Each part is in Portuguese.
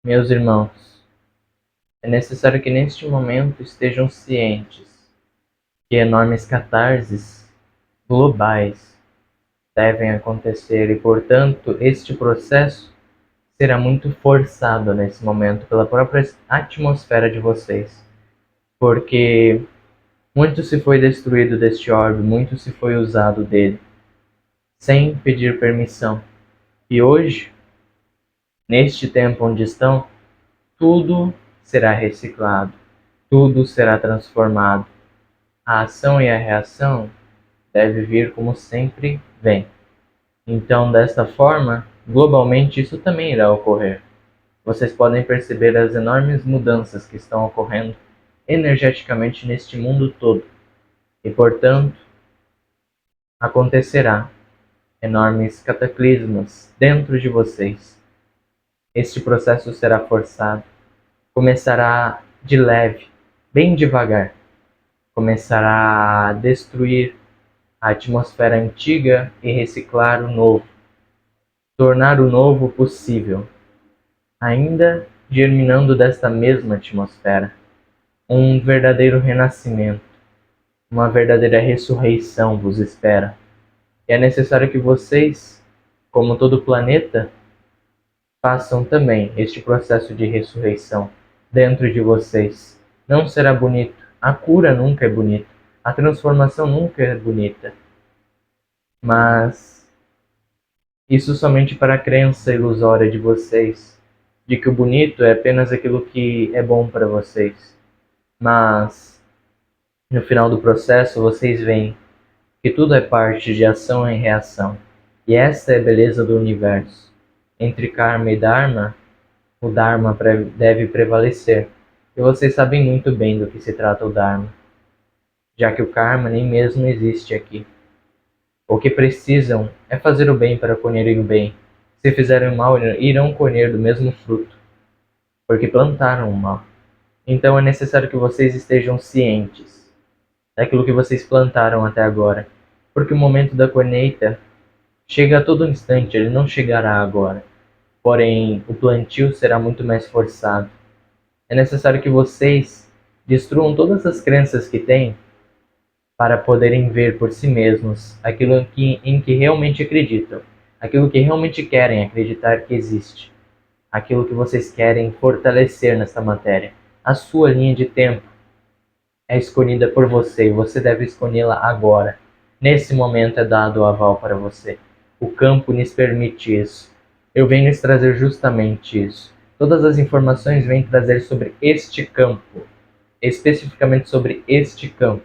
Meus irmãos, é necessário que neste momento estejam cientes que enormes catarses globais devem acontecer e, portanto, este processo será muito forçado nesse momento pela própria atmosfera de vocês, porque muito se foi destruído deste orbe, muito se foi usado dele, sem pedir permissão. E hoje, neste tempo onde estão, tudo será reciclado, tudo será transformado. A ação e a reação deve vir como sempre vem. Então, desta forma, globalmente isso também irá ocorrer. Vocês podem perceber as enormes mudanças que estão ocorrendo energeticamente neste mundo todo. E, portanto, acontecerá enormes cataclismos dentro de vocês. Este processo será forçado. Começará de leve, bem devagar. Começará a destruir a atmosfera antiga e reciclar o novo. Tornar o novo possível, ainda germinando desta mesma atmosfera. Um verdadeiro renascimento, uma verdadeira ressurreição vos espera. E é necessário que vocês, como todo o planeta, façam também este processo de ressurreição dentro de vocês. Não será bonito, a cura nunca é bonita, a transformação nunca é bonita, mas isso somente para a crença ilusória de vocês, de que o bonito é apenas aquilo que é bom para vocês. Mas, no final do processo, vocês veem que tudo é parte de ação e reação. E essa é a beleza do universo. Entre karma e dharma, o dharma deve prevalecer. E vocês sabem muito bem do que se trata o dharma, já que o karma nem mesmo existe aqui. O que precisam é fazer o bem para colherem o bem. Se fizerem o mal, irão colher do mesmo fruto, porque plantaram o mal. Então é necessário que vocês estejam cientes daquilo que vocês plantaram até agora, porque o momento da colheita chega a todo instante, ele não chegará agora. Porém, o plantio será muito mais forçado. É necessário que vocês destruam todas as crenças que têm para poderem ver por si mesmos aquilo em que realmente acreditam, aquilo que realmente querem acreditar que existe, aquilo que vocês querem fortalecer nesta matéria. A sua linha de tempo é escolhida por você e você deve escolhê-la agora. Nesse momento é dado o aval para você. O campo lhes permite isso. Eu venho lhes trazer justamente isso. Todas as informações vêm trazer sobre este campo, especificamente sobre este campo.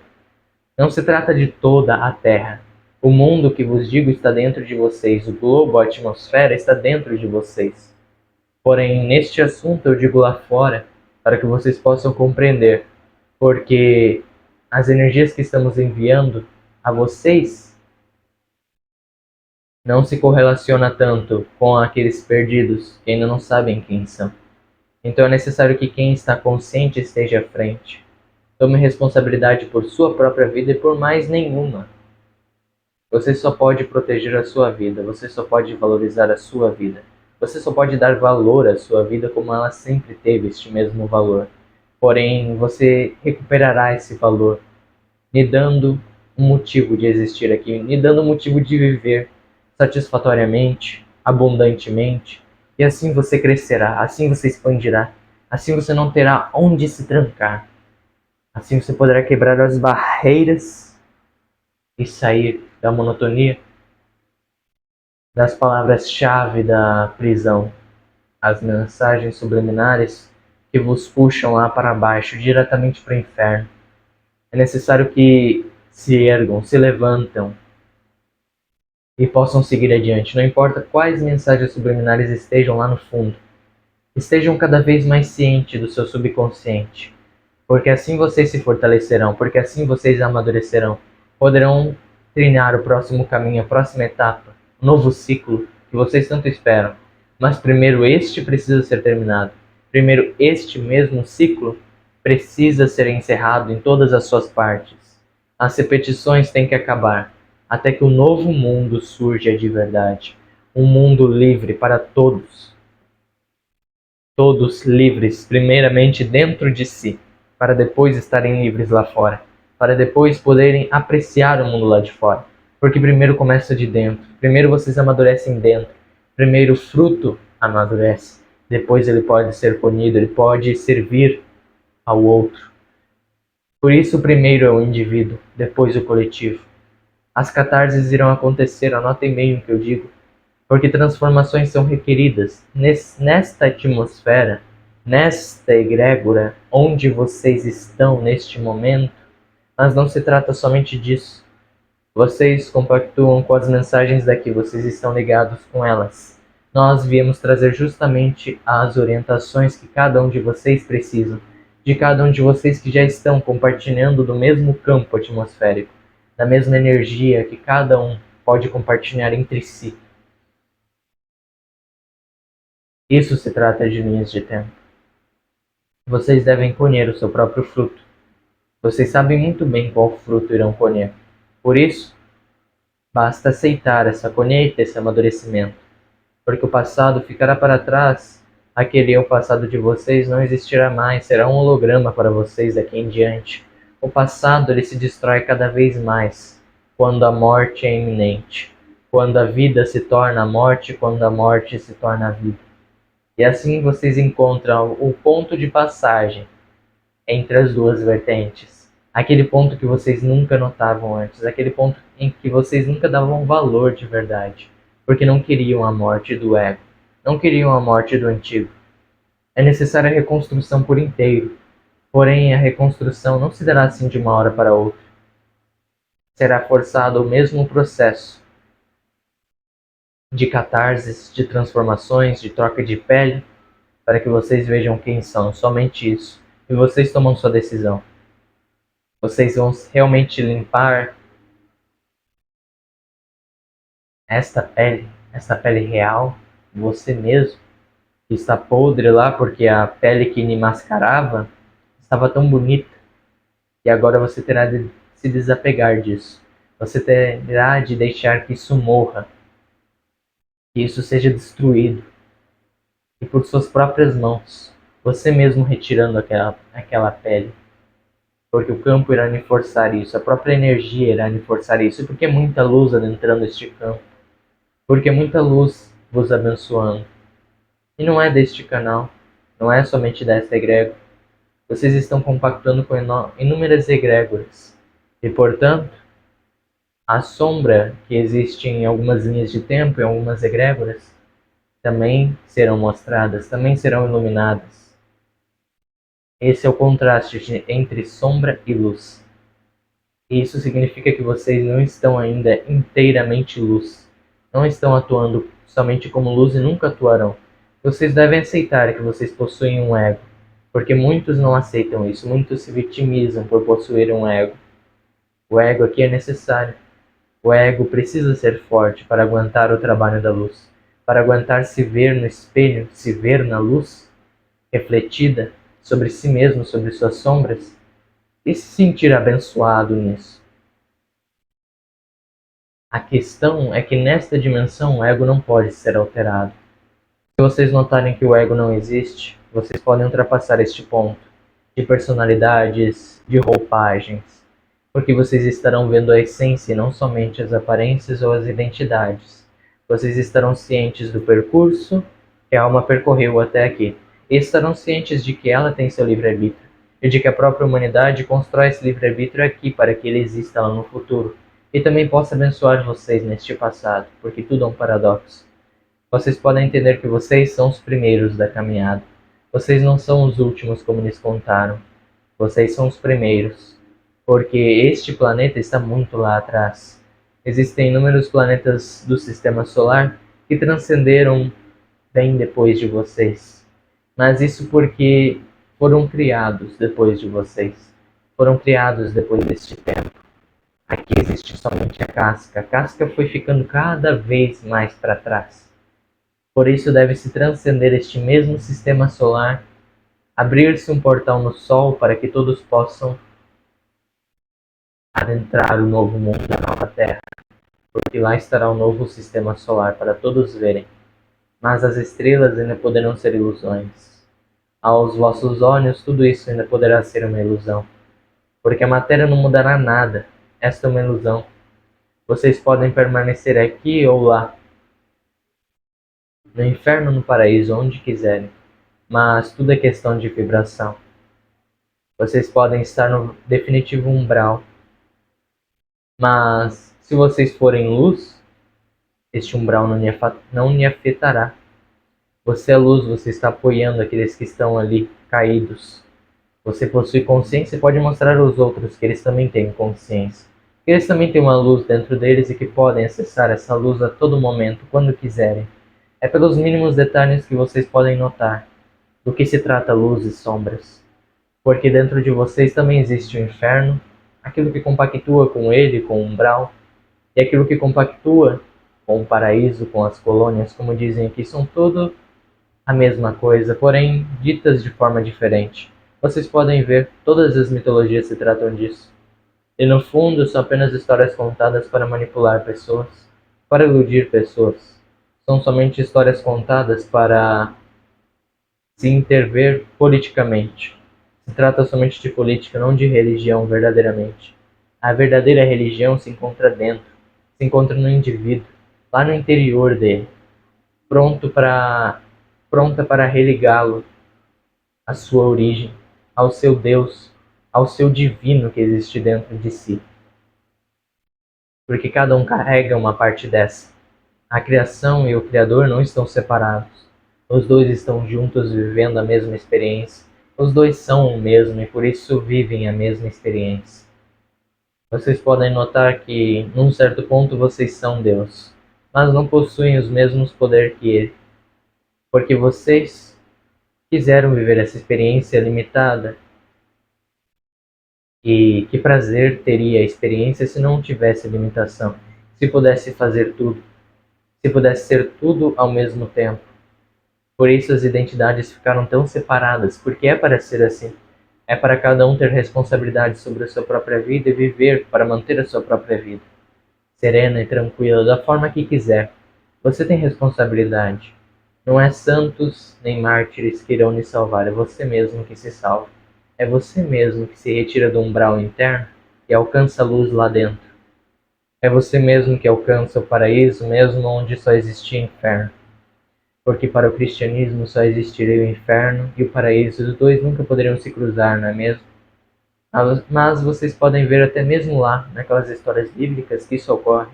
Não se trata de toda a Terra. O mundo que vos digo está dentro de vocês. O globo, a atmosfera está dentro de vocês. Porém, neste assunto eu digo lá fora para que vocês possam compreender, porque as energias que estamos enviando a vocês não se correlaciona tanto com aqueles perdidos que ainda não sabem quem são. Então é necessário que quem está consciente esteja à frente. Tome responsabilidade por sua própria vida e por mais nenhuma. Você só pode proteger a sua vida, você só pode valorizar a sua vida. Você só pode dar valor à sua vida como ela sempre teve este mesmo valor. Porém, você recuperará esse valor, lhe dando um motivo de existir aqui, lhe dando um motivo de viver satisfatoriamente, abundantemente, e assim você crescerá, assim você expandirá, assim você não terá onde se trancar. Assim você poderá quebrar as barreiras e sair da monotonia, das palavras-chave da prisão, as mensagens subliminares que vos puxam lá para baixo, diretamente para o inferno. É necessário que se ergam, se levantam e possam seguir adiante. Não importa quais mensagens subliminares estejam lá no fundo. Estejam cada vez mais cientes do seu subconsciente, porque assim vocês se fortalecerão, porque assim vocês amadurecerão, poderão trilhar o próximo caminho, a próxima etapa, o novo ciclo que vocês tanto esperam. Mas primeiro este precisa ser terminado. Primeiro este mesmo ciclo precisa ser encerrado em todas as suas partes. As repetições têm que acabar, até que o novo mundo surja de verdade. Um mundo livre para todos. todos livres, primeiramente dentro de si, para depois estarem livres lá fora, para depois poderem apreciar o mundo lá de fora. Porque primeiro começa de dentro, primeiro vocês amadurecem dentro, primeiro o fruto amadurece, depois ele pode ser colhido, ele pode servir ao outro. Por isso, primeiro é o indivíduo, depois o coletivo. As catarses irão acontecer, anotem bem o que eu digo, porque transformações são requeridas nesta atmosfera, nesta egrégora onde vocês estão neste momento, mas não se trata somente disso. Vocês compactuam com as mensagens daqui, vocês estão ligados com elas. Nós viemos trazer justamente as orientações que cada um de vocês precisam, de cada um de vocês que já estão compartilhando do mesmo campo atmosférico, da mesma energia que cada um pode compartilhar entre si. Isso se trata de linhas de tempo. Vocês devem colher o seu próprio fruto. Vocês sabem muito bem qual fruto irão colher. Por isso, basta aceitar essa colheita, esse amadurecimento. Porque o passado ficará para trás, aquele eu passado de vocês não existirá mais, será um holograma para vocês daqui em diante. O passado ele se destrói cada vez mais, quando a morte é iminente, quando a vida se torna a morte, quando a morte se torna a vida. E assim vocês encontram o ponto de passagem entre as duas vertentes. Aquele ponto que vocês nunca notavam antes, aquele ponto em que vocês nunca davam valor de verdade, porque não queriam a morte do ego, não queriam a morte do antigo. É necessária a reconstrução por inteiro, porém a reconstrução não se dará assim de uma hora para outra. Será forçado o mesmo processo de catarses, de transformações, de troca de pele, para que vocês vejam quem são, somente isso. E vocês tomam sua decisão. Vocês vão realmente limpar esta pele real, você mesmo, que está podre lá porque a pele que lhe mascarava estava tão bonita. E agora você terá de se desapegar disso. Você terá de deixar que isso morra, que isso seja destruído. E por suas próprias mãos, você mesmo retirando aquela pele. Porque o campo irá lhe forçar isso, a própria energia irá lhe forçar isso, porque é muita luz adentrando este campo, porque é muita luz vos abençoando. E não é deste canal, não é somente desta egrégora. Vocês estão compactando com inúmeras egrégoras, e portanto, a sombra que existe em algumas linhas de tempo, em algumas egrégoras, também serão mostradas, também serão iluminadas. Esse é o contraste entre sombra e luz. E isso significa que vocês não estão ainda inteiramente luz. Não estão atuando somente como luz e nunca atuarão. Vocês devem aceitar que vocês possuem um ego, porque muitos não aceitam isso, muitos se vitimizam por possuir um ego. O ego aqui é necessário. O ego precisa ser forte para aguentar o trabalho da luz, para aguentar se ver no espelho, se ver na luz, refletida sobre si mesmo, sobre suas sombras, e se sentir abençoado nisso. A questão é que nesta dimensão o ego não pode ser alterado. Se vocês notarem que o ego não existe, vocês podem ultrapassar este ponto de personalidades, de roupagens, porque vocês estarão vendo a essência e não somente as aparências ou as identidades. Vocês estarão cientes do percurso que a alma percorreu até aqui, e estarão cientes de que ela tem seu livre-arbítrio, e de que a própria humanidade constrói esse livre-arbítrio aqui para que ele exista lá no futuro, e também possa abençoar vocês neste passado, porque tudo é um paradoxo. Vocês podem entender que vocês são os primeiros da caminhada. Vocês não são os últimos como lhes contaram. Vocês são os primeiros, porque este planeta está muito lá atrás. Existem inúmeros planetas do sistema solar que transcenderam bem depois de vocês. Mas isso porque foram criados depois de vocês. Foram criados depois deste tempo. Aqui existe somente a casca. A casca foi ficando cada vez mais para trás. Por isso deve-se transcender este mesmo sistema solar, abrir-se um portal no Sol para que todos possam adentrar o novo mundo da nova Terra, porque lá estará o novo sistema solar para todos verem. Mas as estrelas ainda poderão ser ilusões. Aos vossos olhos, tudo isso ainda poderá ser uma ilusão, porque a matéria não mudará nada. Esta é uma ilusão. Vocês podem permanecer aqui ou lá, no inferno ou no paraíso, onde quiserem, mas tudo é questão de vibração. Vocês podem estar no definitivo umbral, mas se vocês forem luz, este umbral não lhe afetará. Você é luz, você está apoiando aqueles que estão ali caídos. Você possui consciência e pode mostrar aos outros que eles também têm consciência. Que eles também têm uma luz dentro deles e que podem acessar essa luz a todo momento, quando quiserem. É pelos mínimos detalhes que vocês podem notar do que se trata luz e sombras. Porque dentro de vocês também existe o inferno, aquilo que compactua com ele, com o umbral, e aquilo que compactua com o paraíso, com as colônias, como dizem aqui, são tudo a mesma coisa, porém ditas de forma diferente. Vocês podem ver, todas as mitologias se tratam disso. E no fundo, são apenas histórias contadas para manipular pessoas, para iludir pessoas. São somente histórias contadas para se intervir politicamente. Se trata somente de política, não de religião verdadeiramente. A verdadeira religião se encontra dentro, se encontra no indivíduo, lá no interior dele, pronta para religá-lo à sua origem, ao seu Deus, ao seu divino que existe dentro de si. Porque cada um carrega uma parte dessa. A criação e o Criador não estão separados. Os dois estão juntos vivendo a mesma experiência. Os dois são o mesmo e por isso vivem a mesma experiência. Vocês podem notar que, num certo ponto, vocês são Deus, mas não possuem os mesmos poderes que Ele, porque vocês quiseram viver essa experiência limitada. E que prazer teria a experiência se não tivesse limitação, se pudesse fazer tudo, se pudesse ser tudo ao mesmo tempo. Por isso as identidades ficaram tão separadas, porque é para ser assim. É para cada um ter responsabilidade sobre a sua própria vida e viver para manter a sua própria vida, serena e tranquila, da forma que quiser. Você tem responsabilidade. Não é santos nem mártires que irão lhe salvar, é você mesmo que se salva. É você mesmo que se retira do umbral interno e alcança a luz lá dentro. É você mesmo que alcança o paraíso, mesmo onde só existia inferno. Porque para o cristianismo só existiria o inferno e o paraíso, os dois nunca poderiam se cruzar, não é mesmo? Mas vocês podem ver até mesmo lá, naquelas histórias bíblicas, que isso ocorre.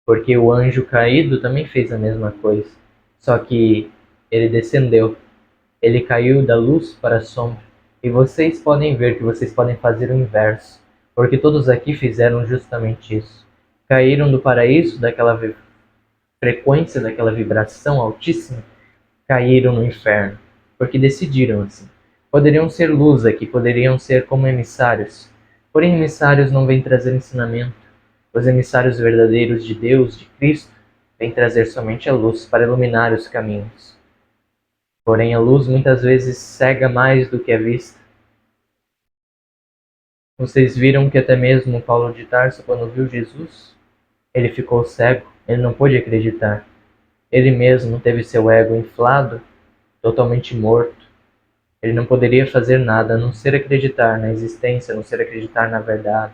Porque o anjo caído também fez a mesma coisa. Só que ele descendeu. Ele caiu da luz para a sombra. E vocês podem ver que vocês podem fazer o inverso. Porque todos aqui fizeram justamente isso. Caíram do paraíso, daquela frequência, daquela vibração altíssima. Caíram no inferno. Porque decidiram assim. Poderiam ser luz aqui, poderiam ser como emissários. Porém, emissários não vêm trazer ensinamento. Os emissários verdadeiros de Deus, de Cristo, vêm trazer somente a luz para iluminar os caminhos. Porém, a luz muitas vezes cega mais do que a vista. Vocês viram que até mesmo Paulo de Tarso, quando viu Jesus, ele ficou cego, ele não pôde acreditar. Ele mesmo teve seu ego inflado, totalmente morto. Ele não poderia fazer nada a não ser acreditar na existência, a não ser acreditar na verdade.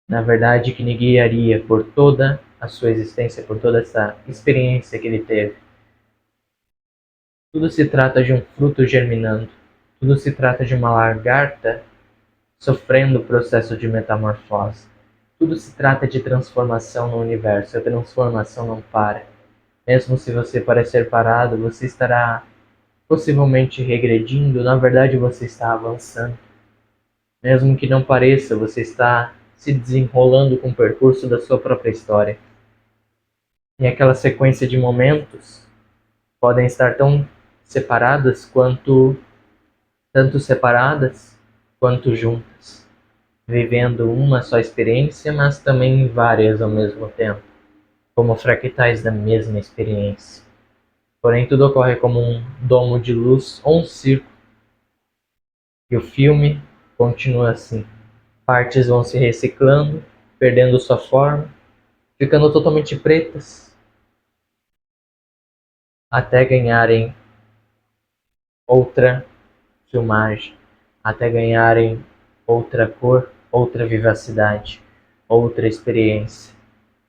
Na verdade que lhe guiaria por toda a sua existência, por toda essa experiência que ele teve. Tudo se trata de um fruto germinando. Tudo se trata de uma lagarta sofrendo o processo de metamorfose. Tudo se trata de transformação no universo. A transformação não para. Mesmo se você parecer parado, você estará possivelmente regredindo. Na verdade, você está avançando. Mesmo que não pareça, você está se desenrolando com o percurso da sua própria história. E aquela sequência de momentos podem estar tanto separadas quanto juntas, vivendo uma só experiência, mas também várias ao mesmo tempo, como fractais da mesma experiência. Porém, tudo ocorre como um domo de luz ou um círculo, e o filme continua assim. Partes vão se reciclando, perdendo sua forma, ficando totalmente pretas, até ganharem outra filmagem, até ganharem outra cor, outra vivacidade, outra experiência.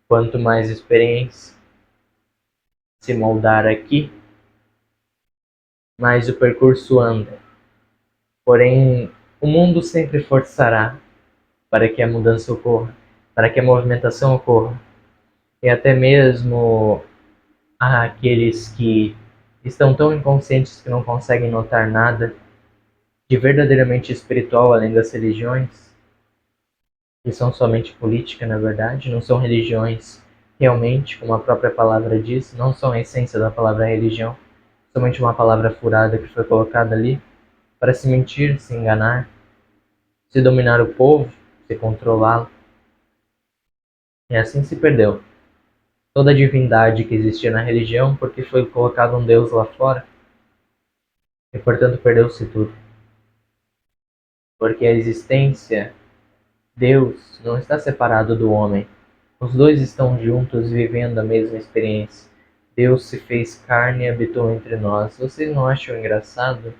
Quanto mais experiência se moldar aqui, mais o percurso anda. Porém, o mundo sempre forçará para que a mudança ocorra, para que a movimentação ocorra. E até mesmo aqueles que estão tão inconscientes que não conseguem notar nada de verdadeiramente espiritual além das religiões, que são somente política, na verdade, não são religiões realmente, como a própria palavra diz, não são a essência da palavra religião, somente uma palavra furada que foi colocada ali para se mentir, se enganar, se dominar o povo, se controlá-lo. E assim se perdeu toda a divindade que existia na religião, porque foi colocado um Deus lá fora, e portanto perdeu-se tudo. Porque a existência, Deus, não está separado do homem. Os dois estão juntos vivendo a mesma experiência. Deus se fez carne e habitou entre nós. Vocês não acham engraçado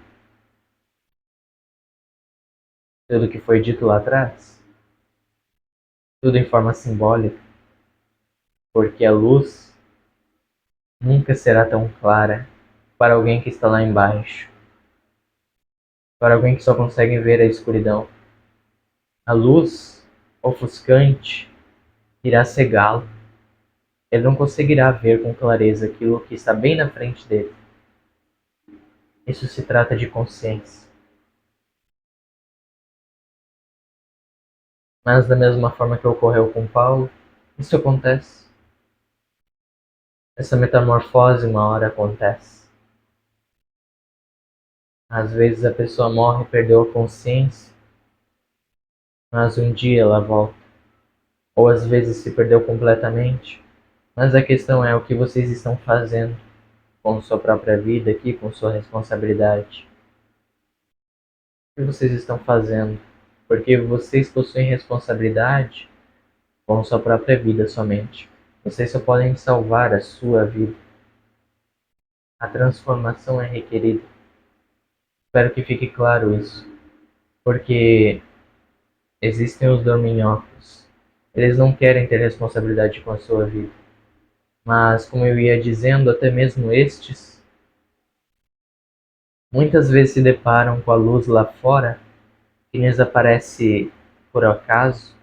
tudo que foi dito lá atrás? Tudo em forma simbólica, porque a luz nunca será tão clara para alguém que está lá embaixo, para alguém que só consegue ver a escuridão. A luz ofuscante irá cegá-lo. Ele não conseguirá ver com clareza aquilo que está bem na frente dele. Isso se trata de consciência. Mas da mesma forma que ocorreu com Paulo, isso acontece. Essa metamorfose uma hora acontece. Às vezes a pessoa morre e perdeu a consciência, mas um dia ela volta. Ou às vezes se perdeu completamente. Mas a questão é o que vocês estão fazendo com sua própria vida aqui, com sua responsabilidade. O que vocês estão fazendo? Porque vocês possuem responsabilidade com sua própria vida somente. Vocês só podem salvar a sua vida. A transformação é requerida. Espero que fique claro isso. Porque existem os dorminhocos. Eles não querem ter responsabilidade com a sua vida. Mas, como eu ia dizendo, até mesmo estes muitas vezes se deparam com a luz lá fora que lhes aparece por acaso,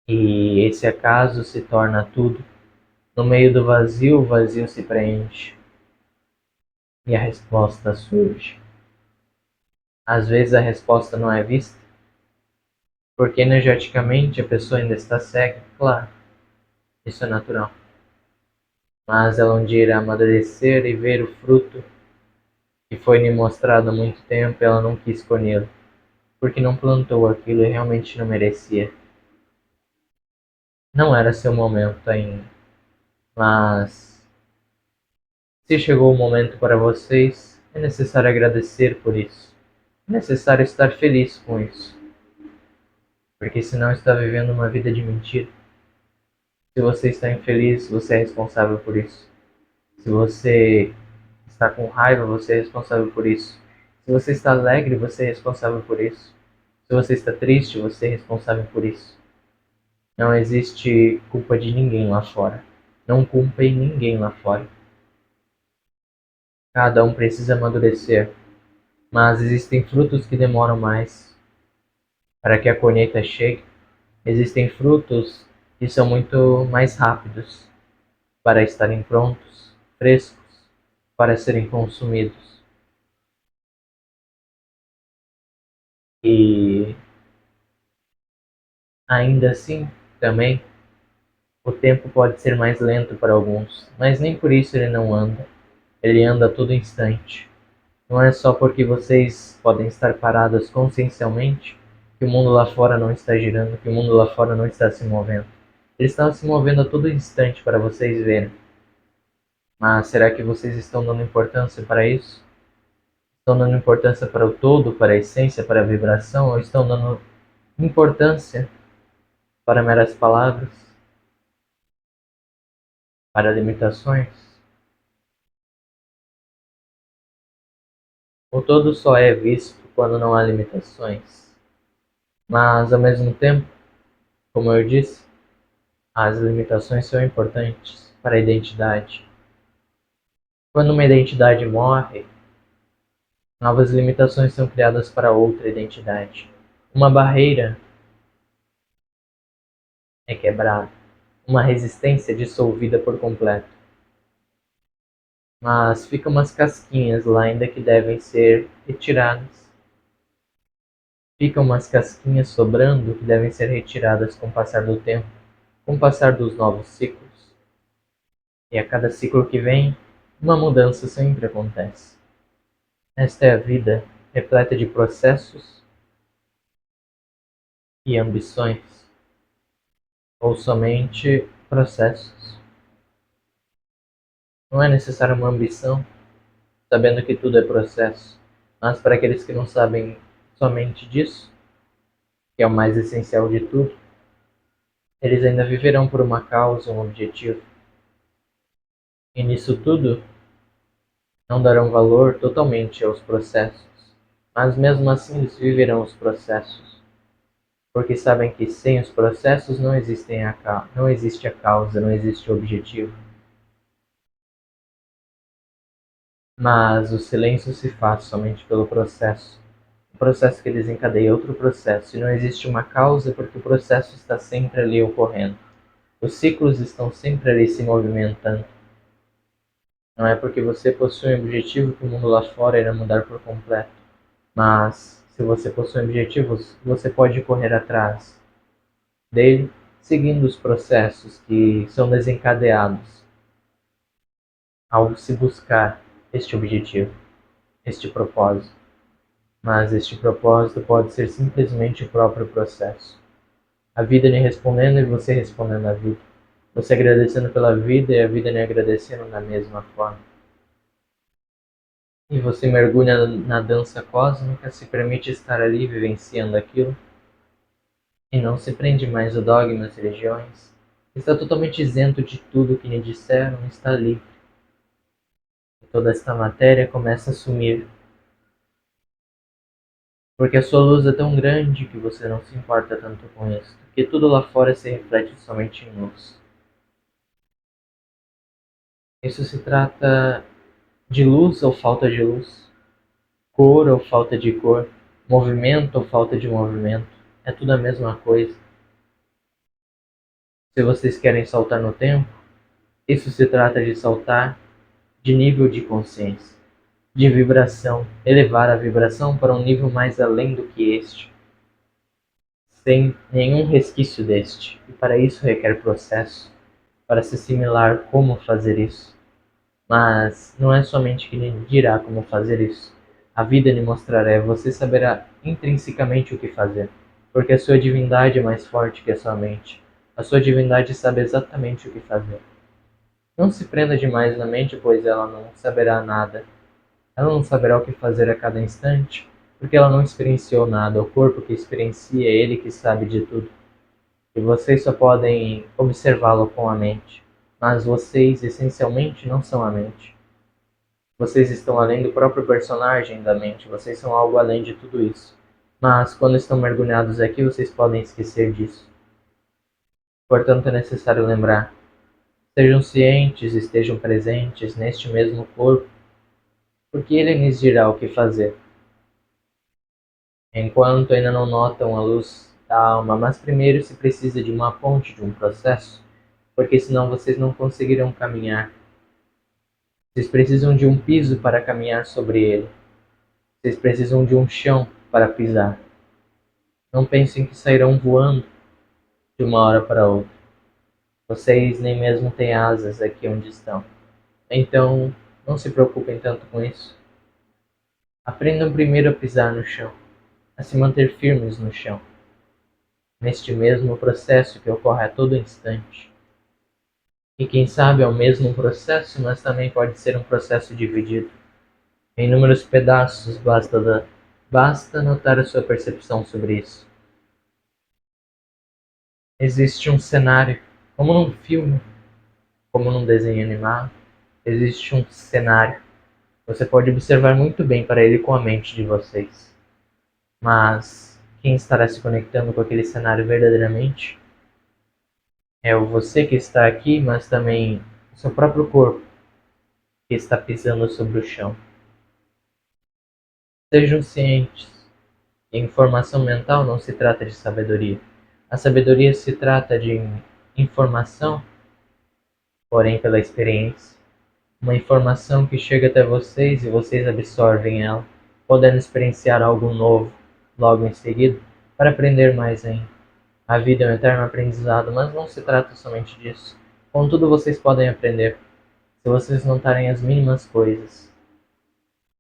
e esse acaso se torna tudo. No meio do vazio, o vazio se preenche e a resposta surge. Às vezes a resposta não é vista, porque energeticamente a pessoa ainda está cega, claro, isso é natural. Mas ela um dia irá amadurecer e ver o fruto que foi lhe mostrado há muito tempo e ela não quis colhê-lo, porque não plantou aquilo e realmente não merecia. Não era seu momento ainda, mas se chegou o momento para vocês, é necessário agradecer por isso. É necessário estar feliz com isso, porque senão está vivendo uma vida de mentira. Se você está infeliz, você é responsável por isso. Se você está com raiva, você é responsável por isso. Se você está alegre, você é responsável por isso. Se você está triste, você é responsável por isso. Não existe culpa de ninguém lá fora. Não culpem ninguém lá fora. Cada um precisa amadurecer, mas existem frutos que demoram mais para que a colheita chegue. Existem frutos que são muito mais rápidos para estarem prontos, frescos, para serem consumidos. E ainda assim, também, o tempo pode ser mais lento para alguns, mas nem por isso ele não anda. Ele anda a todo instante. Não é só porque vocês podem estar parados consciencialmente que o mundo lá fora não está girando, que o mundo lá fora não está se movendo. Ele está se movendo a todo instante para vocês verem. Mas será que vocês estão dando importância para isso? Estão dando importância para o todo, para a essência, para a vibração, ou estão dando importância para meras palavras, para limitações? O todo só é visto quando não há limitações. Mas, ao mesmo tempo, como eu disse, as limitações são importantes para a identidade. Quando uma identidade morre, novas limitações são criadas para outra identidade. Uma barreira é quebrada, uma resistência dissolvida por completo. Mas ficam umas casquinhas lá ainda que devem ser retiradas. Ficam umas casquinhas sobrando que devem ser retiradas com o passar do tempo, com o passar dos novos ciclos. E a cada ciclo que vem, uma mudança sempre acontece. Esta é a vida, repleta de processos e ambições, ou somente processos. Não é necessária uma ambição, sabendo que tudo é processo, mas para aqueles que não sabem somente disso, que é o mais essencial de tudo, eles ainda viverão por uma causa, um objetivo. E nisso tudo, não darão valor totalmente aos processos, mas mesmo assim eles viverão os processos, porque sabem que sem os processos não existe a causa, não existe o objetivo. Mas o silêncio se faz somente pelo processo. O processo que desencadeia outro processo, e não existe uma causa porque o processo está sempre ali ocorrendo. Os ciclos estão sempre ali se movimentando. Não é porque você possui um objetivo que o mundo lá fora irá mudar por completo. Mas, se você possui objetivos, você pode correr atrás dele, seguindo os processos que são desencadeados ao se buscar este objetivo, este propósito. Mas este propósito pode ser simplesmente o próprio processo. A vida lhe respondendo e você respondendo à vida. Você agradecendo pela vida e a vida lhe agradecendo da mesma forma. E você mergulha na dança cósmica, se permite estar ali vivenciando aquilo, e não se prende mais a dogmas, religiões. Está totalmente isento de tudo que lhe disseram, está livre. E toda esta matéria começa a sumir, porque a sua luz é tão grande que você não se importa tanto com isso, que tudo lá fora se reflete somente em luz. Isso se trata de luz ou falta de luz, cor ou falta de cor, movimento ou falta de movimento. É tudo a mesma coisa. Se vocês querem saltar no tempo, isso se trata de saltar de nível de consciência, de vibração, elevar a vibração para um nível mais além do que este, sem nenhum resquício deste. E para isso requer processo, para se assimilar como fazer isso. Mas não é somente que lhe dirá como fazer isso. A vida lhe mostrará, você saberá intrinsecamente o que fazer, porque a sua divindade é mais forte que a sua mente. A sua divindade sabe exatamente o que fazer. Não se prenda demais na mente, pois ela não saberá nada. Ela não saberá o que fazer a cada instante, porque ela não experienciou nada. O corpo que experiencia é ele que sabe de tudo. E vocês só podem observá-lo com a mente. Mas vocês, essencialmente, não são a mente. Vocês estão além do próprio personagem da mente. Vocês são algo além de tudo isso. Mas, quando estão mergulhados aqui, vocês podem esquecer disso. Portanto, é necessário lembrar. Sejam cientes, estejam presentes neste mesmo corpo, porque ele lhes dirá o que fazer. Enquanto ainda não notam a luz da alma, mas primeiro se precisa de uma ponte, de um processo, porque senão vocês não conseguirão caminhar. Vocês precisam de um piso para caminhar sobre ele. Vocês precisam de um chão para pisar. Não pensem que sairão voando de uma hora para outra. Vocês nem mesmo têm asas aqui onde estão. Então, não se preocupem tanto com isso. Aprendam primeiro a pisar no chão, a se manter firmes no chão, neste mesmo processo que ocorre a todo instante. E quem sabe é o mesmo processo, mas também pode ser um processo dividido. Em inúmeros pedaços, basta notar a sua percepção sobre isso. Existe um cenário, como num filme, como num desenho animado, existe um cenário. Você pode observar muito bem para ele com a mente de vocês. Mas quem estará se conectando com aquele cenário verdadeiramente é o você que está aqui, mas também o seu próprio corpo que está pisando sobre o chão. Sejam cientes que informação mental não se trata de sabedoria. A sabedoria se trata de informação, porém pela experiência. Uma informação que chega até vocês e vocês absorvem ela, podendo experienciar algo novo logo em seguida, para aprender mais ainda. A vida é um eterno aprendizado, mas não se trata somente disso. Contudo, vocês podem aprender, se vocês notarem as mínimas coisas.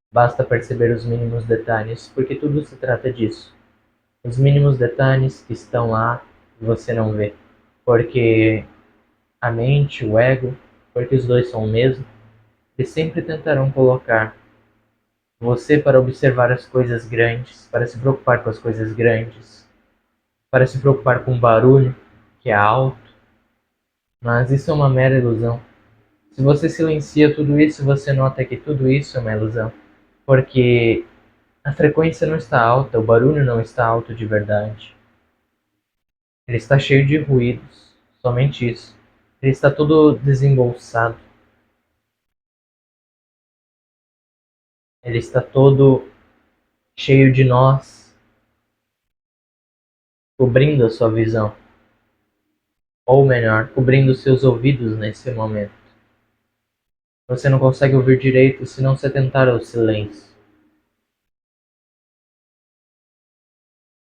Basta perceber os mínimos detalhes, porque tudo se trata disso. Os mínimos detalhes que estão lá e você não vê. Porque a mente, o ego, porque os dois são o mesmo, eles sempre tentarão colocar você para observar as coisas grandes, para se preocupar com as coisas grandes, para se preocupar com o barulho, que é alto. Mas isso é uma mera ilusão. Se você silencia tudo isso, você nota que tudo isso é uma ilusão. Porque a frequência não está alta, o barulho não está alto de verdade. Ele está cheio de ruídos, somente isso. Ele está todo desembolsado. Ele está todo cheio de nós, cobrindo a sua visão. Ou melhor, cobrindo seus ouvidos nesse momento. Você não consegue ouvir direito se não se atentar ao silêncio.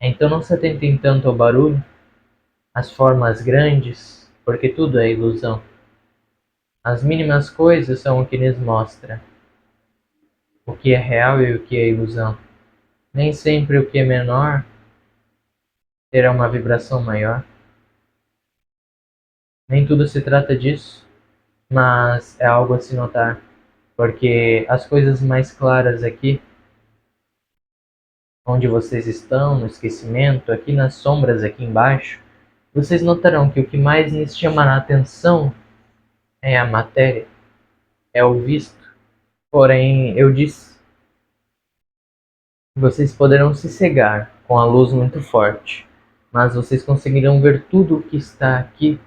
Então não se atentem tanto ao barulho, às formas grandes, porque tudo é ilusão. As mínimas coisas são o que nos mostra o que é real e o que é ilusão. Nem sempre o que é menor terá uma vibração maior. Nem tudo se trata disso, mas é algo a se notar, porque as coisas mais claras aqui, onde vocês estão, no esquecimento, aqui nas sombras, aqui embaixo, vocês notarão que o que mais lhes chamará a atenção é a matéria, é o visto. Porém, eu disse, vocês poderão se cegar com a luz muito forte, mas vocês conseguirão ver tudo o que está aqui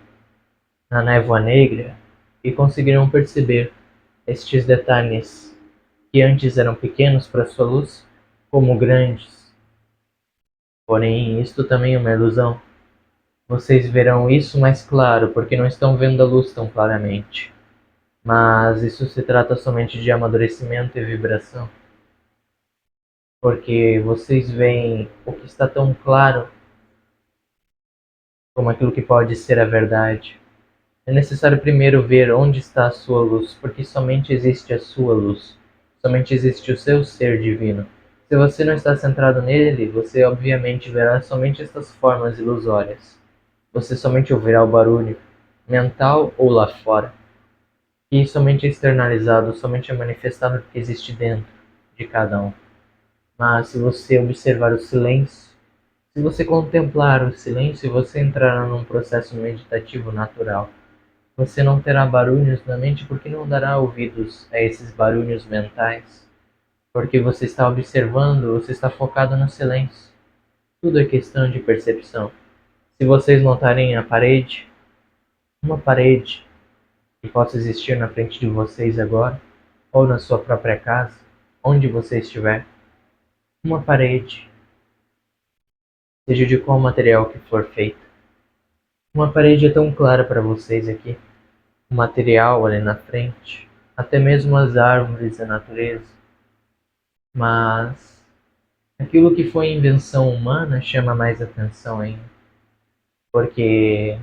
na névoa negra e conseguirão perceber estes detalhes que antes eram pequenos para sua luz, como grandes. Porém, isto também é uma ilusão. Vocês verão isso mais claro porque não estão vendo a luz tão claramente. Mas isso se trata somente de amadurecimento e vibração. Porque vocês veem o que está tão claro como aquilo que pode ser a verdade. É necessário primeiro ver onde está a sua luz, porque somente existe a sua luz. Somente existe o seu ser divino. Se você não está centrado nele, você obviamente verá somente estas formas ilusórias. Você somente ouvirá o barulho, mental ou lá fora. E somente é externalizado, somente é manifestado porque existe dentro de cada um. Mas se você observar o silêncio, se você contemplar o silêncio, você entrará num processo meditativo natural. Você não terá barulhos na mente porque não dará ouvidos a esses barulhos mentais. Porque você está observando, você está focado no silêncio. Tudo é questão de percepção. Se vocês notarem a parede, uma parede que possa existir na frente de vocês agora, ou na sua própria casa, onde você estiver, uma parede, seja de qual material que for feita. Uma parede é tão clara para vocês aqui, o material ali na frente, até mesmo as árvores, a natureza. Mas aquilo que foi invenção humana chama mais atenção ainda, porque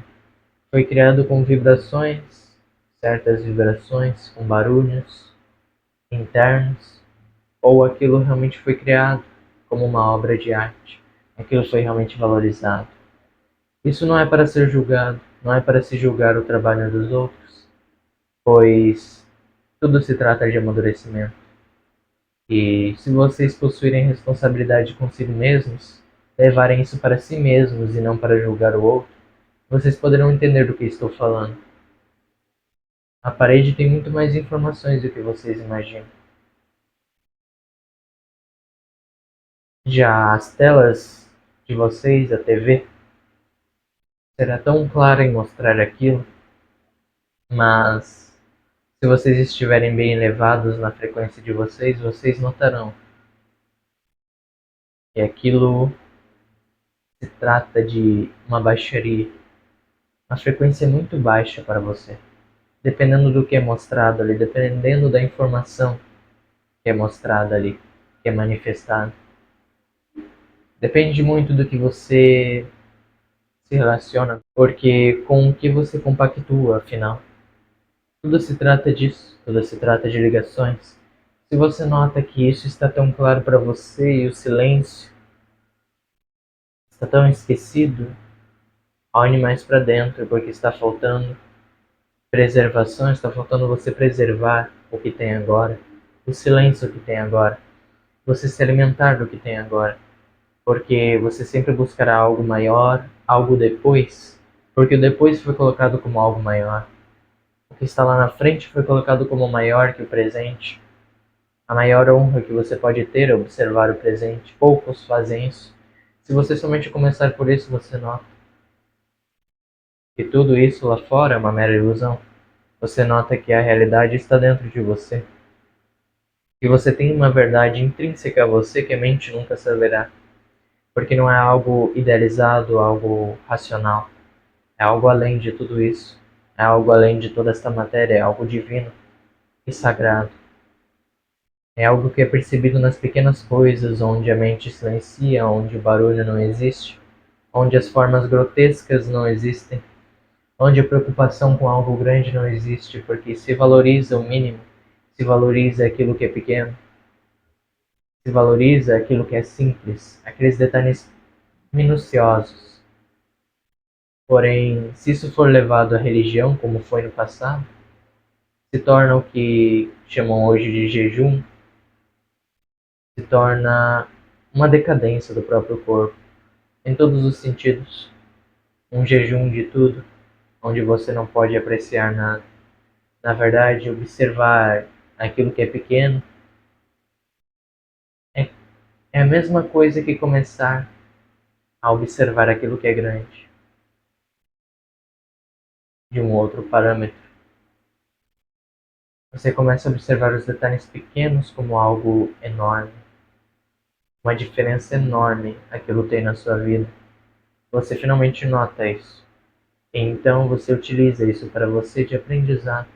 foi criado com vibrações, certas vibrações, com barulhos internos, ou aquilo realmente foi criado como uma obra de arte, aquilo foi realmente valorizado. Isso não é para ser julgado, não é para se julgar o trabalho dos outros, pois tudo se trata de amadurecimento. E se vocês possuírem responsabilidade consigo mesmos, levarem isso para si mesmos e não para julgar o outro, vocês poderão entender do que estou falando. A parede tem muito mais informações do que vocês imaginam. Já as telas de vocês, a TV, será tão clara em mostrar aquilo, mas se vocês estiverem bem elevados na frequência de vocês, vocês notarão que aquilo se trata de uma baixaria. A frequência é muito baixa para você, dependendo do que é mostrado ali, dependendo da informação que é mostrada ali, que é manifestada. Depende muito do que você se relaciona, porque com o que você compactua, afinal. Tudo se trata disso, tudo se trata de ligações. Se você nota que isso está tão claro para você e o silêncio está tão esquecido, olhe mais para dentro, porque está faltando preservação, está faltando você preservar o que tem agora, o silêncio que tem agora, você se alimentar do que tem agora, porque você sempre buscará algo maior, algo depois, porque o depois foi colocado como algo maior. O que está lá na frente foi colocado como maior que o presente. A maior honra que você pode ter é observar o presente. Poucos fazem isso. Se você somente começar por isso, você nota que tudo isso lá fora é uma mera ilusão. Você nota que a realidade está dentro de você. Que você tem uma verdade intrínseca a você que a mente nunca saberá. Porque não é algo idealizado, algo racional. É algo além de tudo isso. É algo além de toda esta matéria. É algo divino e sagrado. É algo que é percebido nas pequenas coisas, onde a mente silencia, onde o barulho não existe, onde as formas grotescas não existem, onde a preocupação com algo grande não existe, porque se valoriza o mínimo, se valoriza aquilo que é pequeno, se valoriza aquilo que é simples, aqueles detalhes minuciosos. Porém, se isso for levado à religião, como foi no passado, se torna o que chamam hoje de jejum, se torna uma decadência do próprio corpo, em todos os sentidos. Um jejum de tudo, onde você não pode apreciar nada. Na verdade, observar aquilo que é pequeno é, é a mesma coisa que começar a observar aquilo que é grande, de um outro parâmetro. Você começa a observar os detalhes pequenos como algo enorme, uma diferença enorme aquilo tem na sua vida. Você finalmente nota isso. E então você utiliza isso para você de aprendizado,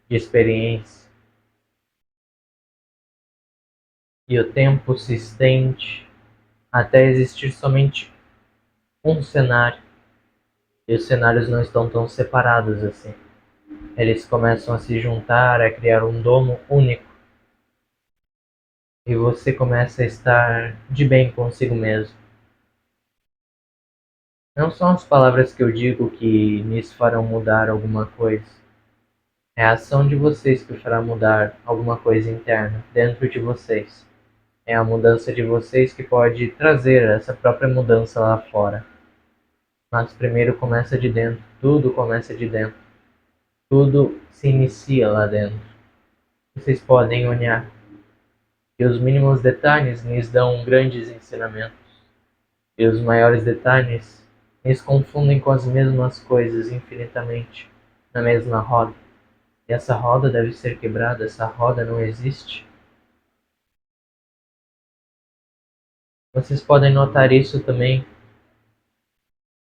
de experiência. E o tempo se estende até existir somente um cenário. E os cenários não estão tão separados assim. Eles começam a se juntar, a criar um domo único. E você começa a estar de bem consigo mesmo. Não são as palavras que eu digo que nisso farão mudar alguma coisa. É a ação de vocês que fará mudar alguma coisa interna dentro de vocês. É a mudança de vocês que pode trazer essa própria mudança lá fora. Mas primeiro começa de dentro, tudo começa de dentro. Tudo se inicia lá dentro. Vocês podem olhar e os mínimos detalhes lhes dão grandes ensinamentos. E os maiores detalhes lhes confundem com as mesmas coisas infinitamente, na mesma roda. E essa roda deve ser quebrada, essa roda não existe. Vocês podem notar isso também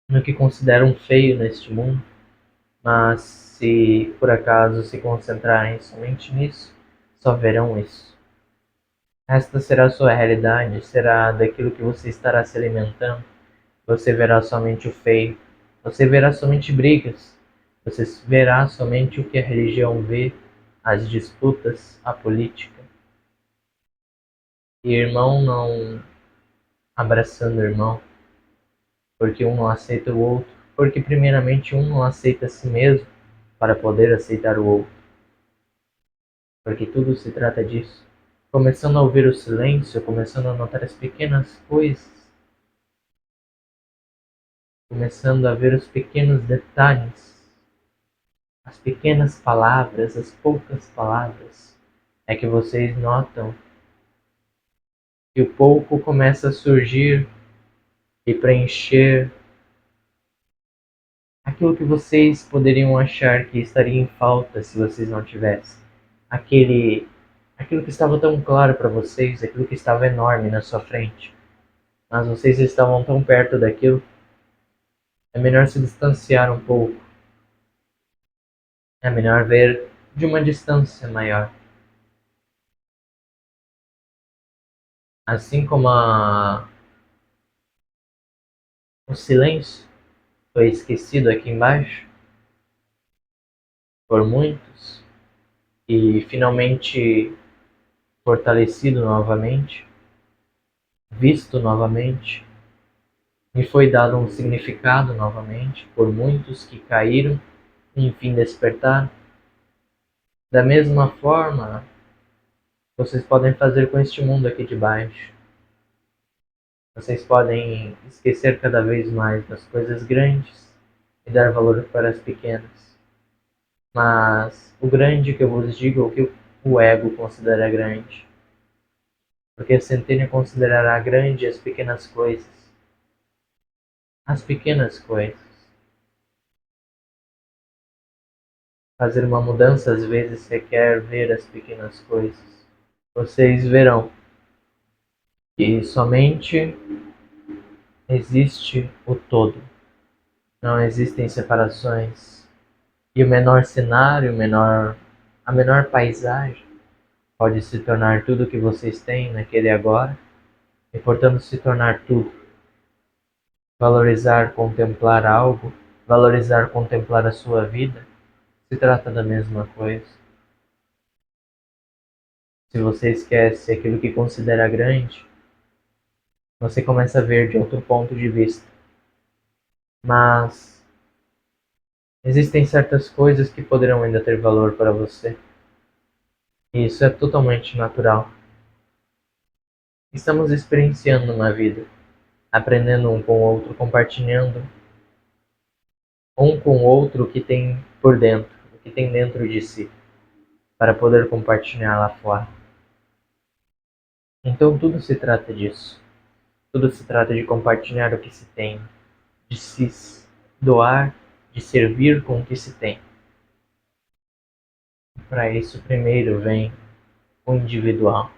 no que consideram feio neste mundo, mas se por acaso se concentrarem somente nisso, só verão isso. Esta será a sua realidade, será daquilo que você estará se alimentando. Você verá somente o feio, você verá somente brigas, você verá somente o que a religião vê, as disputas, a política. E irmão não abraçando irmão, porque um não aceita o outro, porque primeiramente um não aceita a si mesmo para poder aceitar o outro, porque tudo se trata disso. Começando a ouvir o silêncio, começando a notar as pequenas coisas, começando a ver os pequenos detalhes, as pequenas palavras, as poucas palavras, é que vocês notam e o pouco começa a surgir e preencher aquilo que vocês poderiam achar que estaria em falta se vocês não tivessem. Aquilo que estava tão claro para vocês, aquilo que estava enorme na sua frente, mas vocês estavam tão perto daquilo, é melhor se distanciar um pouco. É melhor ver de uma distância maior. Assim como o silêncio foi esquecido aqui embaixo por muitos e finalmente fortalecido novamente, visto novamente, me foi dado um significado novamente por muitos que caíram e enfim despertaram. Da mesma forma, vocês podem fazer com este mundo aqui de baixo. Vocês podem esquecer cada vez mais das coisas grandes e dar valor para as pequenas. Mas o grande que eu vos digo é o que o ego considera grande. Porque a centelha considerará grande as pequenas coisas. As pequenas coisas. Fazer uma mudança às vezes requer ver as pequenas coisas. Vocês verão que somente existe o todo. Não existem separações. E o menor cenário, a menor paisagem pode se tornar tudo o que vocês têm naquele agora e, portanto, se tornar tudo. Valorizar, contemplar algo, valorizar, contemplar a sua vida, se trata da mesma coisa. Se você esquece aquilo que considera grande, você começa a ver de outro ponto de vista. Mas existem certas coisas que poderão ainda ter valor para você. E isso é totalmente natural. Estamos experienciando uma vida, aprendendo um com o outro, compartilhando um com o outro o que tem por dentro, o que tem dentro de si, para poder compartilhar lá fora. Então tudo se trata disso. Tudo se trata de compartilhar o que se tem, de se doar, de servir com o que se tem. Para isso, primeiro vem o individual,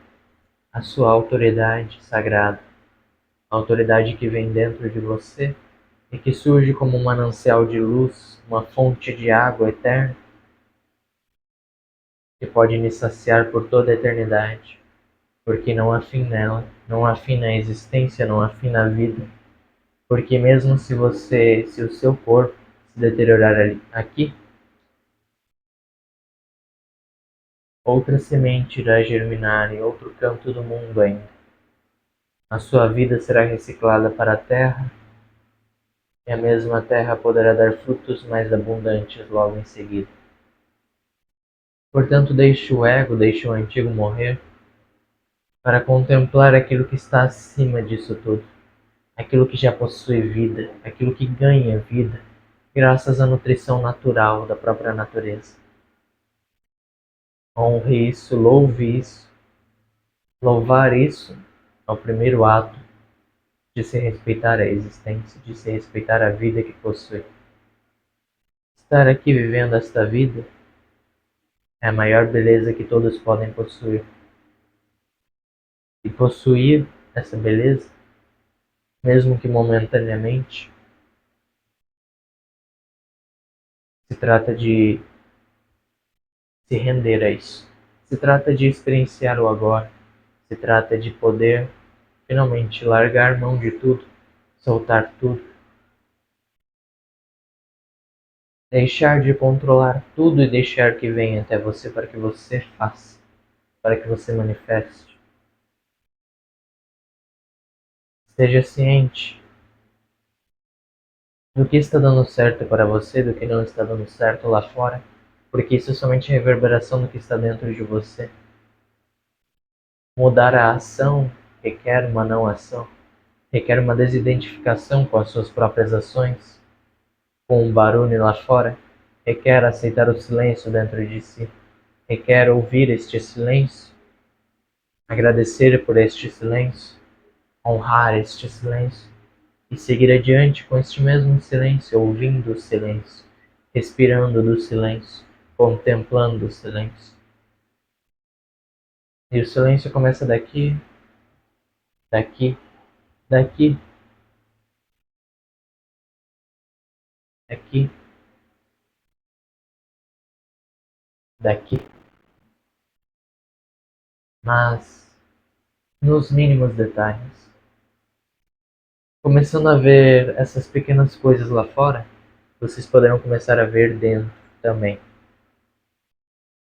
a sua autoridade sagrada, a autoridade que vem dentro de você e que surge como um manancial de luz, uma fonte de água eterna que pode me saciar por toda a eternidade, porque não há fim nela, não há fim na existência, não há fim na vida, porque mesmo se o seu corpo se deteriorar aqui, outra semente irá germinar em outro canto do mundo ainda. A sua vida será reciclada para a terra, e a mesma terra poderá dar frutos mais abundantes logo em seguida. Portanto, deixe o ego, deixe o antigo morrer, para contemplar aquilo que está acima disso tudo, aquilo que já possui vida, aquilo que ganha vida, graças à nutrição natural da própria natureza. Honre isso, louve isso. Louvar isso é o primeiro ato de se respeitar a existência, de se respeitar a vida que possui. Estar aqui vivendo esta vida é a maior beleza que todos podem possuir. E possuir essa beleza, mesmo que momentaneamente, se trata de se render a isso. Se trata de experienciar o agora. Se trata de poder finalmente largar mão de tudo, soltar tudo, deixar de controlar tudo e deixar que venha até você para que você faça, para que você manifeste. Esteja ciente do que está dando certo para você, do que não está dando certo lá fora, porque isso é somente reverberação do que está dentro de você. Mudar a ação requer uma não ação, requer uma desidentificação com as suas próprias ações, com o barulho lá fora, requer aceitar o silêncio dentro de si, requer ouvir este silêncio agradecer por este silêncio, honrar este silêncio e seguir adiante com este mesmo silêncio, ouvindo o silêncio, respirando do silêncio, contemplando o silêncio. E o silêncio começa daqui, daqui, daqui, daqui, daqui, mas nos mínimos detalhes. Começando a ver essas pequenas coisas lá fora, vocês poderão começar a ver dentro também,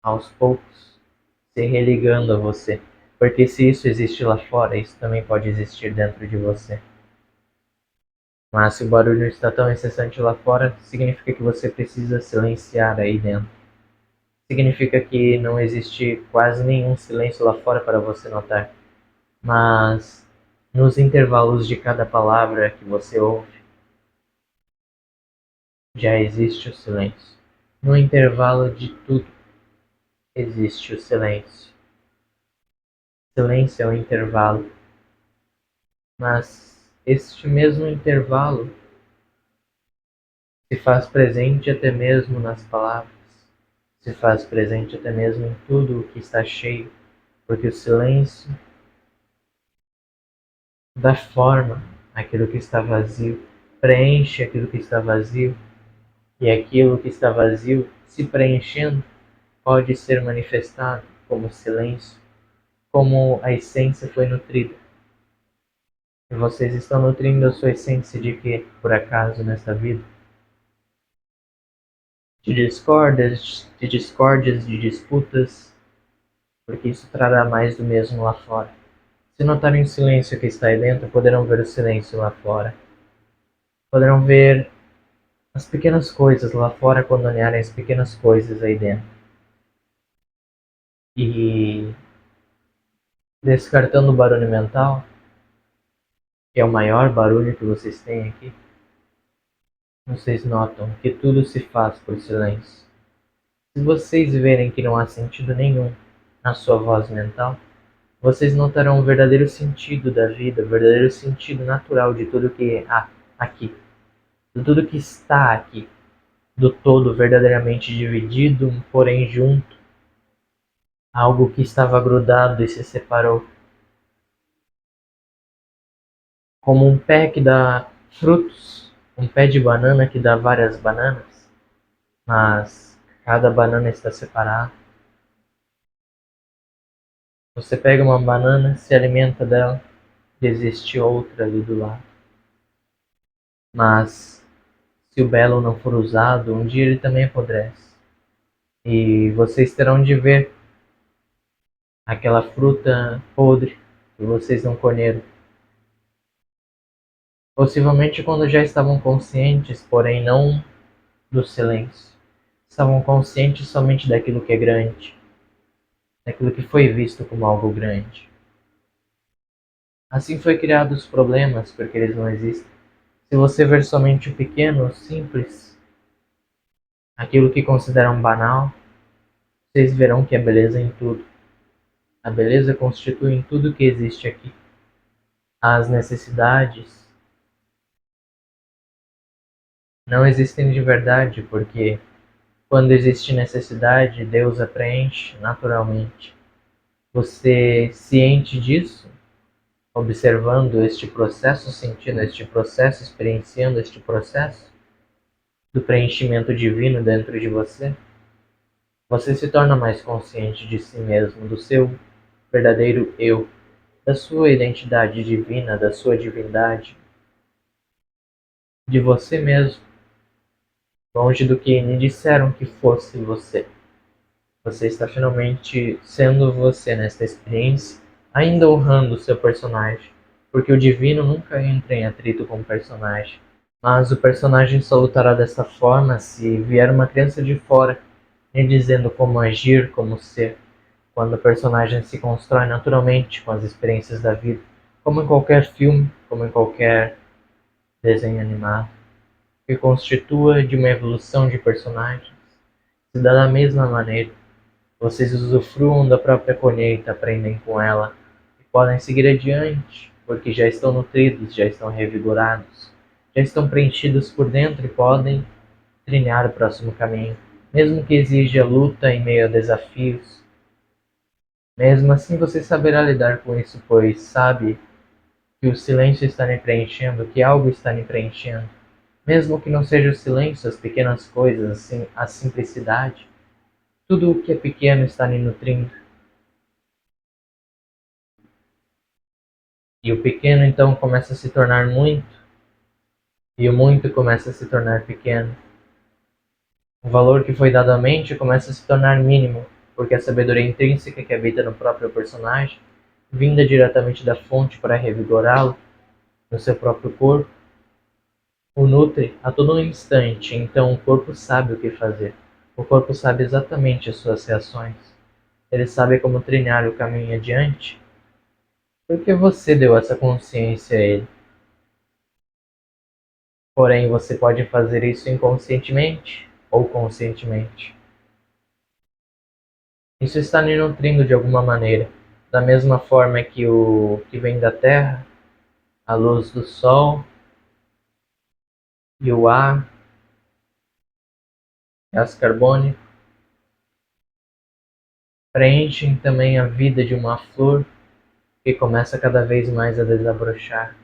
aos poucos, se religando a você. Porque se isso existe lá fora, isso também pode existir dentro de você. Mas se o barulho está tão incessante lá fora, significa que você precisa silenciar aí dentro. Significa que não existe quase nenhum silêncio lá fora para você notar. Mas nos intervalos de cada palavra que você ouve, já existe o silêncio. No intervalo de tudo, existe o silêncio. Silêncio é o intervalo. Mas este mesmo intervalo se faz presente até mesmo nas palavras, se faz presente até mesmo em tudo o que está cheio, porque o silêncio dá forma àquilo que está vazio, preenche aquilo que está vazio, e aquilo que está vazio, se preenchendo, pode ser manifestado como silêncio, como a essência foi nutrida. E vocês estão nutrindo a sua essência de quê, por acaso, nessa vida? De disputas, porque isso trará mais do mesmo lá fora. Se notarem o silêncio que está aí dentro, poderão ver o silêncio lá fora. Poderão ver as pequenas coisas lá fora quando olharem as pequenas coisas aí dentro. E descartando o barulho mental, que é o maior barulho que vocês têm aqui, vocês notam que tudo se faz por silêncio. Se vocês verem que não há sentido nenhum na sua voz mental, vocês notarão o verdadeiro sentido da vida, o verdadeiro sentido natural de tudo que há aqui, de tudo que está aqui, do todo verdadeiramente dividido, porém junto, algo que estava grudado e se separou. Como um pé que dá frutos, um pé de banana que dá várias bananas, mas cada banana está separada. Você pega uma banana, se alimenta dela, e existe outra ali do lado. Mas se o belo não for usado, um dia ele também apodrece. E vocês terão de ver aquela fruta podre que vocês não colheram. Possivelmente quando já estavam conscientes, porém não do silêncio. Estavam conscientes somente daquilo que é grande, daquilo que foi visto como algo grande. Assim foi criados os problemas, porque eles não existem. Se você ver somente o pequeno, o simples, aquilo que consideram banal, vocês verão que há beleza em tudo. A beleza constitui em tudo que existe aqui. As necessidades não existem de verdade, porque quando existe necessidade, Deus a preenche naturalmente. Você, ciente disso, observando este processo, sentindo este processo, experienciando este processo do preenchimento divino dentro de você, você se torna mais consciente de si mesmo, do seu verdadeiro eu, da sua identidade divina, da sua divindade, de você mesmo, longe do que lhe disseram que fosse você. Você está finalmente sendo você nesta experiência, ainda honrando o seu personagem, porque o divino nunca entra em atrito com o personagem. Mas o personagem só lutará dessa forma se vier uma criança de fora lhe dizendo como agir, como ser, quando o personagem se constrói naturalmente com as experiências da vida, como em qualquer filme, como em qualquer desenho animado, que constitua de uma evolução de personagens, se dá da mesma maneira. Vocês usufruam da própria colheita, aprendem com ela, podem seguir adiante, porque já estão nutridos, já estão revigorados, já estão preenchidos por dentro e podem trilhar o próximo caminho, mesmo que exija luta em meio a desafios. Mesmo assim, você saberá lidar com isso, pois sabe que o silêncio está me preenchendo, que algo está me preenchendo. Mesmo que não seja o silêncio, as pequenas coisas, assim, a simplicidade, tudo o que é pequeno está me nutrindo. E o pequeno então começa a se tornar muito, e o muito começa a se tornar pequeno. O valor que foi dado à mente começa a se tornar mínimo, porque a sabedoria intrínseca que habita no próprio personagem, vinda diretamente da fonte para revigorá-lo no seu próprio corpo, o nutre a todo instante. Então o corpo sabe o que fazer. O corpo sabe exatamente as suas reações. Ele sabe como trilhar o caminho adiante, porque você deu essa consciência a ele. Porém, você pode fazer isso inconscientemente ou conscientemente. Isso está lhe nutrindo de alguma maneira, da mesma forma que o que vem da terra, a luz do sol e o ar, gás carbônico, preenchem também a vida de uma flor que começa cada vez mais a desabrochar,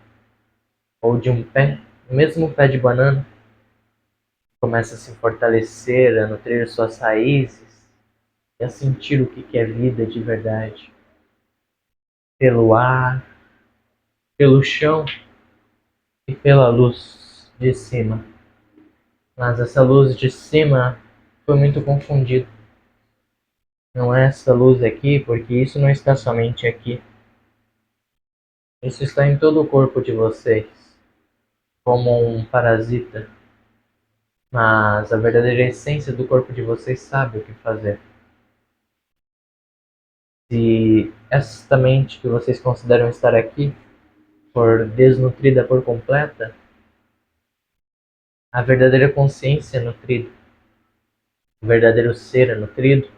ou de um pé, o mesmo pé de banana, começa a se fortalecer, a nutrir suas raízes e a sentir o que é vida de verdade, pelo ar, pelo chão e pela luz de cima. Mas essa luz de cima foi muito confundida. Não é essa luz aqui, porque isso não está somente aqui. Isso está em todo o corpo de vocês, como um parasita. Mas a verdadeira essência do corpo de vocês sabe o que fazer. Se esta mente que vocês consideram estar aqui for desnutrida por completa, a verdadeira consciência é nutrida, o verdadeiro ser é nutrido,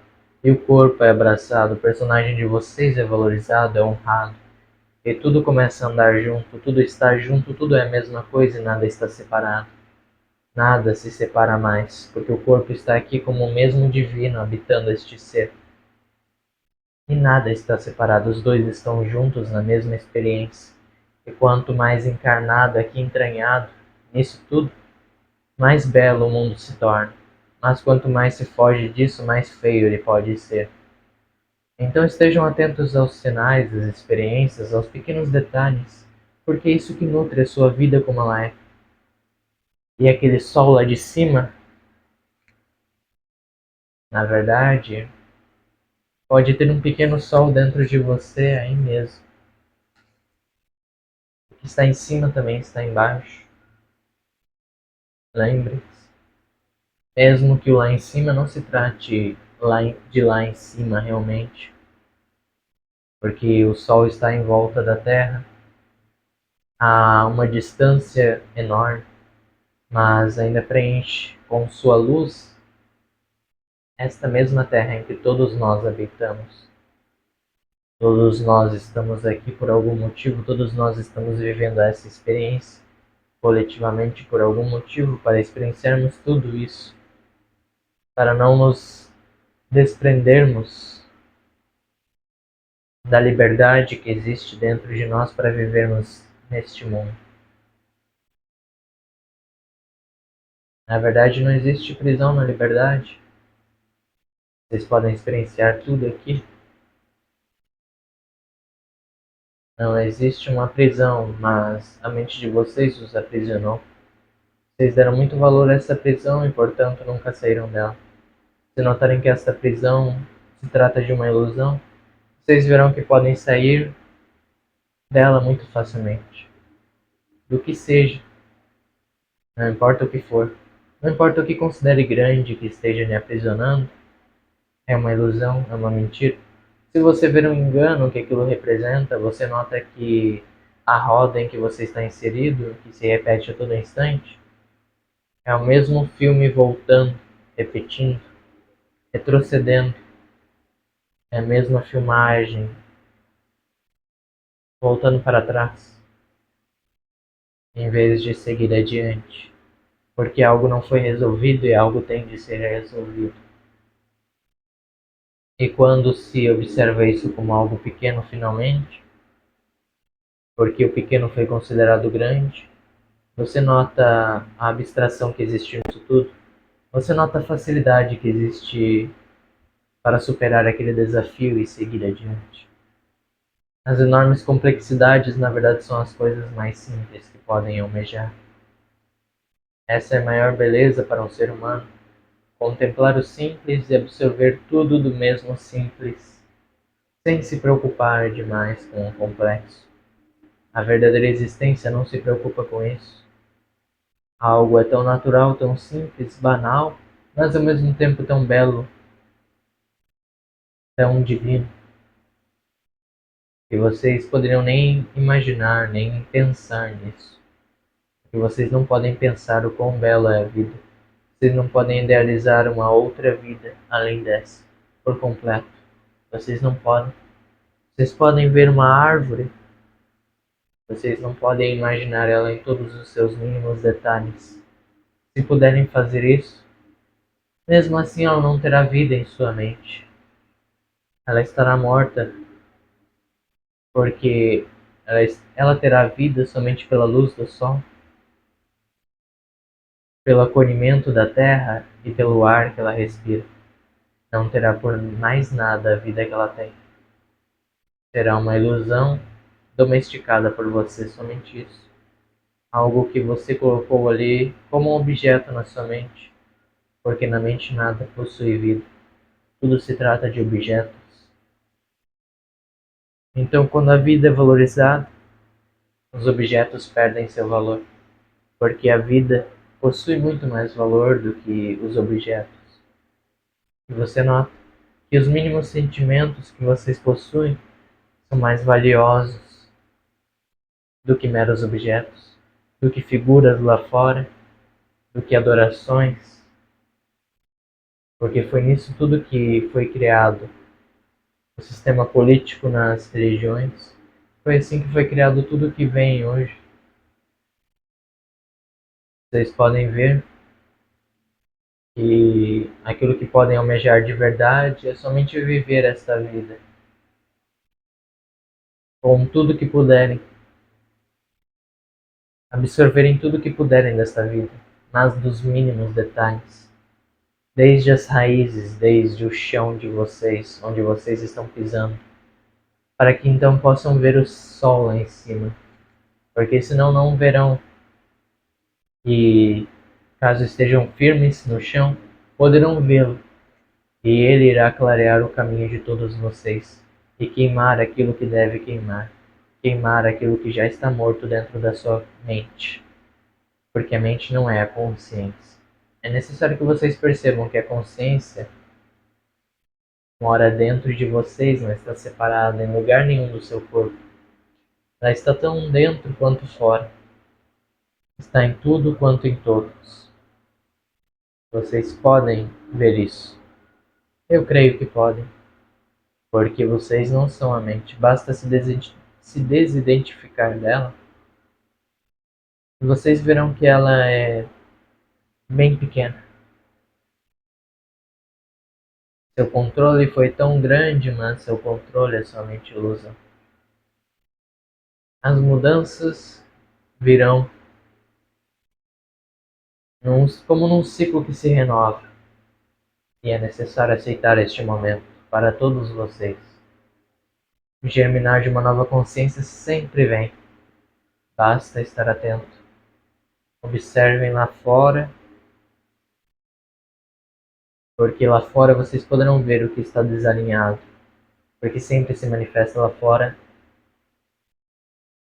e o corpo é abraçado, o personagem de vocês é valorizado, é honrado. E tudo começa a andar junto, tudo está junto, tudo é a mesma coisa e nada está separado. Nada se separa mais, porque o corpo está aqui como o mesmo divino habitando este ser. E nada está separado, os dois estão juntos na mesma experiência. E quanto mais encarnado aqui entranhado nisso tudo, mais belo o mundo se torna. Mas quanto mais se foge disso, mais feio ele pode ser. Então estejam atentos aos sinais, às experiências, aos pequenos detalhes, porque é isso que nutre a sua vida como ela é. E aquele sol lá de cima, na verdade, pode ter um pequeno sol dentro de você aí mesmo. O que está em cima também está embaixo. Lembre-se, mesmo que o lá em cima não se trate de lá em cima realmente, porque o sol está em volta da Terra a uma distância enorme, mas ainda preenche com sua luz esta mesma terra em que todos nós habitamos. Todos nós estamos aqui por algum motivo, todos nós estamos vivendo essa experiência coletivamente por algum motivo para experienciarmos tudo isso, para não nos desprendermos da liberdade que existe dentro de nós para vivermos neste mundo. Na verdade, não existe prisão na liberdade. Vocês podem experienciar tudo aqui. Não existe uma prisão, mas a mente de vocês os aprisionou. Vocês deram muito valor a essa prisão e, portanto, nunca saíram dela. Se notarem que esta prisão se trata de uma ilusão, vocês verão que podem sair dela muito facilmente. Do que seja, não importa o que for, não importa o que considere grande que esteja lhe aprisionando, é uma ilusão, é uma mentira. Se você ver um engano que aquilo representa, você nota que a roda em que você está inserido, que se repete a todo instante, é o mesmo filme voltando, repetindo, retrocedendo, é a mesma filmagem, voltando para trás, em vez de seguir adiante, porque algo não foi resolvido e algo tem de ser resolvido. E quando se observa isso como algo pequeno finalmente, porque o pequeno foi considerado grande, você nota a abstração que existe nisso tudo, você nota a facilidade que existe para superar aquele desafio e seguir adiante. As enormes complexidades, na verdade, são as coisas mais simples que podem almejar. Essa é a maior beleza para um ser humano, contemplar o simples e absorver tudo do mesmo simples, sem se preocupar demais com o complexo. A verdadeira existência não se preocupa com isso. Algo é tão natural, tão simples, banal, mas ao mesmo tempo tão belo, tão divino, que vocês poderiam nem imaginar, nem pensar nisso. Que vocês não podem pensar o quão bela é a vida. Vocês não podem idealizar uma outra vida além dessa, por completo. Vocês não podem. Vocês podem ver uma árvore. Vocês não podem imaginar ela em todos os seus mínimos detalhes. Se puderem fazer isso, mesmo assim ela não terá vida em sua mente. Ela estará morta, porque ela terá vida somente pela luz do sol, pelo acolhimento da terra e pelo ar que ela respira. Não terá por mais nada a vida que ela tem. Será uma ilusão domesticada por você, somente isso. Algo que você colocou ali como um objeto na sua mente, porque na mente nada possui vida. Tudo se trata de objetos. Então, quando a vida é valorizada, os objetos perdem seu valor, porque a vida possui muito mais valor do que os objetos. E você nota que os mínimos sentimentos que vocês possuem são mais valiosos do que meros objetos, do que figuras lá fora, do que adorações, porque foi nisso tudo que foi criado o sistema político nas religiões. Foi assim que foi criado tudo que vem hoje. Vocês podem ver que aquilo que podem almejar de verdade é somente viver esta vida, com tudo que puderem, absorverem tudo que puderem desta vida, mas dos mínimos detalhes, desde as raízes, desde o chão de vocês, onde vocês estão pisando, para que então possam ver o sol lá em cima, porque senão não verão. E caso estejam firmes no chão, poderão vê-lo, e ele irá clarear o caminho de todos vocês e queimar aquilo que deve queimar, queimar aquilo que já está morto dentro da sua mente, porque a mente não é a consciência. É necessário que vocês percebam que a consciência mora dentro de vocês, não está separada em lugar nenhum do seu corpo. Ela está tão dentro quanto fora. Está em tudo quanto em todos. Vocês podem ver isso. Eu creio que podem, porque vocês não são a mente. Basta se desidentificar dela e vocês verão que ela é bem pequena. Seu controle foi tão grande, mas seu controle é somente ilusão. As mudanças virão como num ciclo que se renova, e é necessário aceitar este momento para todos vocês. O germinar de uma nova consciência sempre vem, basta estar atento. Observem lá fora, porque lá fora vocês poderão ver o que está desalinhado, porque sempre se manifesta lá fora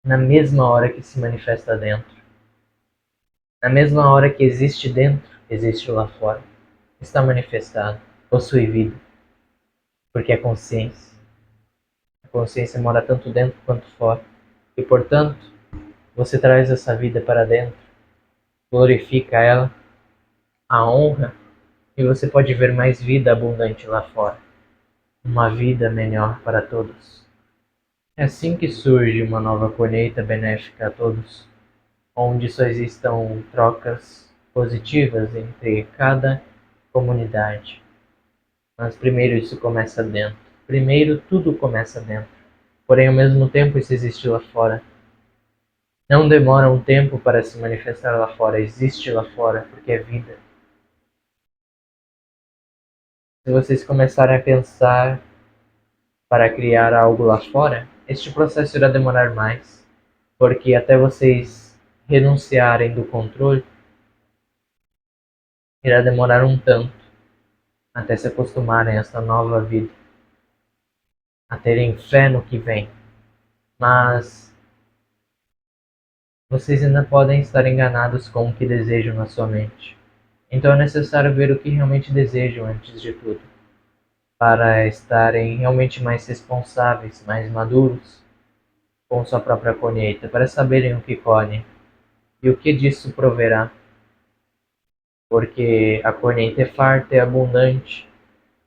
na mesma hora que se manifesta dentro. Na mesma hora que existe dentro, existe lá fora. Está manifestado, possui vida, porque é consciência. A consciência mora tanto dentro quanto fora. E, portanto, você traz essa vida para dentro, glorifica ela, a honra, e você pode ver mais vida abundante lá fora. Uma vida melhor para todos. É assim que surge uma nova colheita benéfica a todos, onde só existam trocas positivas entre cada comunidade. Mas primeiro isso começa dentro. Primeiro tudo começa dentro. Porém, ao mesmo tempo, isso existe lá fora. Não demora um tempo para se manifestar lá fora, existe lá fora, porque é vida. Se vocês começarem a pensar para criar algo lá fora, este processo irá demorar mais, porque até vocês renunciarem do controle, irá demorar um tanto até se acostumarem a essa nova vida, a terem fé no que vem. Mas vocês ainda podem estar enganados com o que desejam na sua mente. Então é necessário ver o que realmente desejam antes de tudo, para estarem realmente mais responsáveis, mais maduros com sua própria colheita, para saberem o que colhem e o que disso proverá, porque a colheita é farta e abundante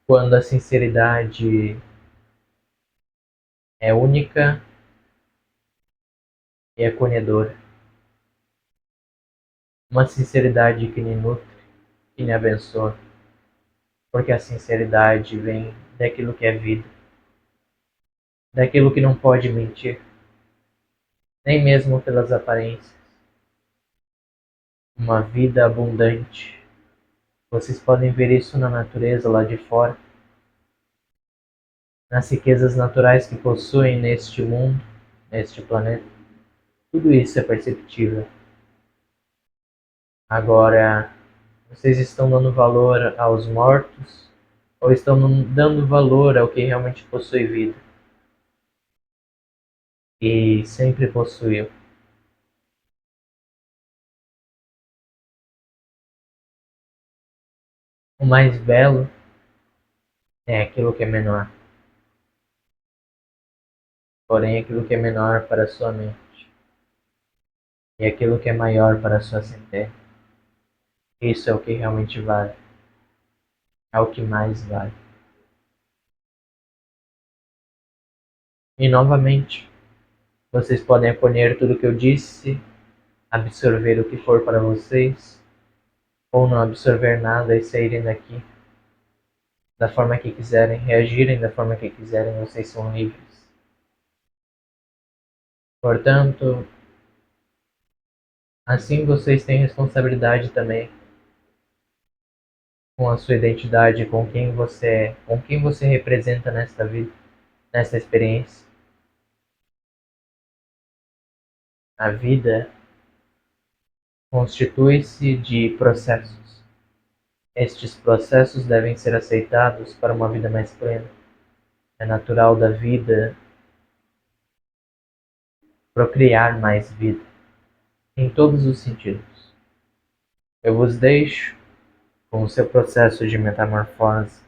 quando a sinceridade é única e acolhedora. Uma sinceridade que me nutre, que me abençoa, porque a sinceridade vem daquilo que é vida, daquilo que não pode mentir, nem mesmo pelas aparências. Uma vida abundante. Vocês podem ver isso na natureza lá de fora, nas riquezas naturais que possuem neste mundo, neste planeta. Tudo isso é perceptível. Agora, vocês estão dando valor aos mortos ou estão dando valor ao que realmente possui vida e sempre possuiu? O mais belo é aquilo que é menor, porém aquilo que é menor para a sua mente e aquilo que é maior para a sua centelha. Isso é o que realmente vale, é o que mais vale. E novamente, vocês podem acolher tudo o que eu disse, absorver o que for para vocês, ou não absorver nada e saírem daqui da forma que quiserem, reagirem da forma que quiserem, vocês são livres. Portanto, assim vocês têm responsabilidade também com a sua identidade, com quem você é, com quem você representa nesta vida, nesta experiência. A vida constitui-se de processos. Estes processos devem ser aceitados para uma vida mais plena. É natural da vida procriar mais vida, em todos os sentidos. Eu vos deixo com o seu processo de metamorfose,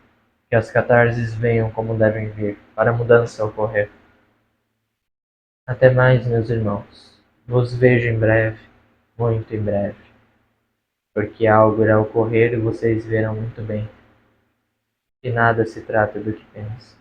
que as catarses venham como devem vir, para a mudança ocorrer. Até mais, meus irmãos. Vos vejo em breve, muito em breve, porque algo irá ocorrer e vocês verão muito bem que nada se trata do que pensam.